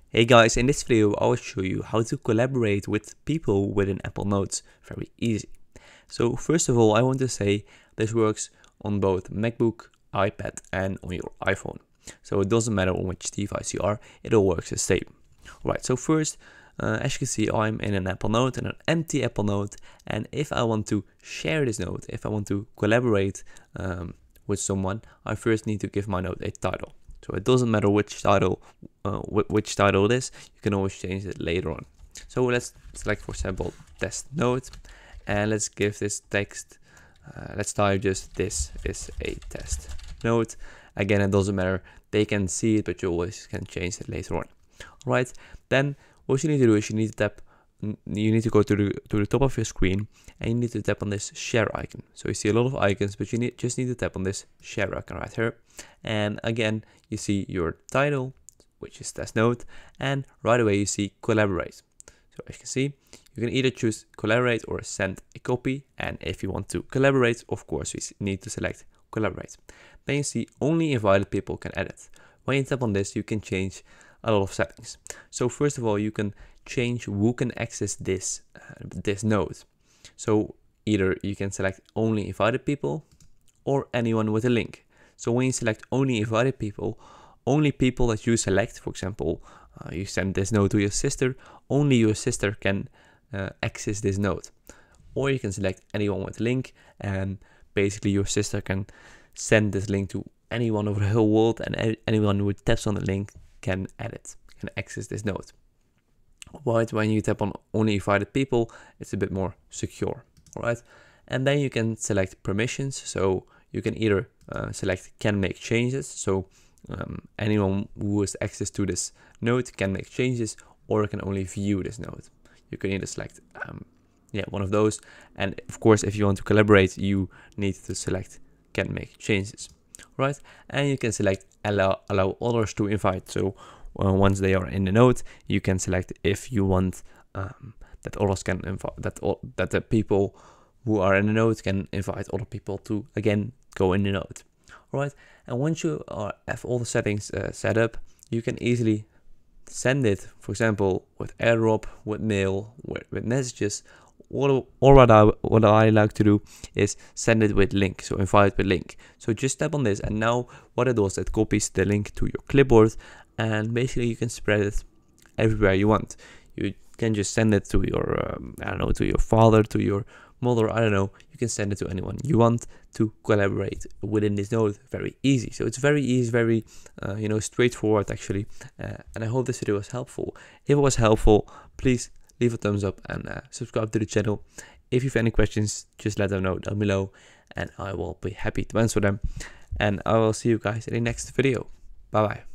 Hey guys, in this video I will show you how to collaborate with people within Apple Notes very easy. So first of all, I want to say this works on both MacBook, iPad and on your iPhone. So it doesn't matter on which device you are, it all works the same. Alright, so first, as you can see, I'm in an Apple Note, in an empty Apple Note, and if I want to share this note, if I want to collaborate with someone, I first need to give my note a title. So it doesn't matter which title it is, you can always change it later on. So let's select, for example, test note, and let's give this text, let's type just "this is a test note." Again, it doesn't matter, they can see it, but you always can change it later on. Alright, then what you need to do is you need to go to the top of your screen, and you need to tap on this share icon. So you see a lot of icons, but you just need to tap on this share icon right here. And again, you see your title, which is test note, and right away you see collaborate. So as you can see, you can either choose collaborate or send a copy. And if you want to collaborate, of course, we need to select collaborate. Then you see only invited people can edit. When you tap on this, you can change a lot of settings. So first of all, you can change who can access this note. So either you can select only invited people or anyone with a link. So when you select only invited people, only people that you select, for example, you send this note to your sister, only your sister can access this note. Or you can select anyone with a link, and basically your sister can send this link to anyone over the whole world, and anyone who taps on the link can edit, can access this note. But when you tap on only invited people, it's a bit more secure. Alright, and then you can select permissions. So you can either select can make changes, so anyone who has access to this note can make changes, or can only view this note. You can either select one of those, and of course if you want to collaborate, you need to select can make changes. Right, and you can select allow others to invite. So once they are in the note, you can select if you want that others can invite, that the people who are in the note can invite other people to again go in the note. Right, and once you have all the settings set up, you can easily send it, for example, with AirDrop, with mail, with messages. Or what I like to do is send it with link, so invite with link. So just tap on this, and now what it does, it copies the link to your clipboard, and basically you can spread it everywhere you want. You can just send it to your I don't know, to your father, to your mother, I don't know. You can send it to anyone you want to collaborate within this note. Very easy. So it's very easy, very straightforward actually. And I hope this video was helpful. If it was helpful, please leave a thumbs up and subscribe to the channel. If you have any questions, just let them know down below, and I will be happy to answer them. And I will see you guys in the next video. Bye bye.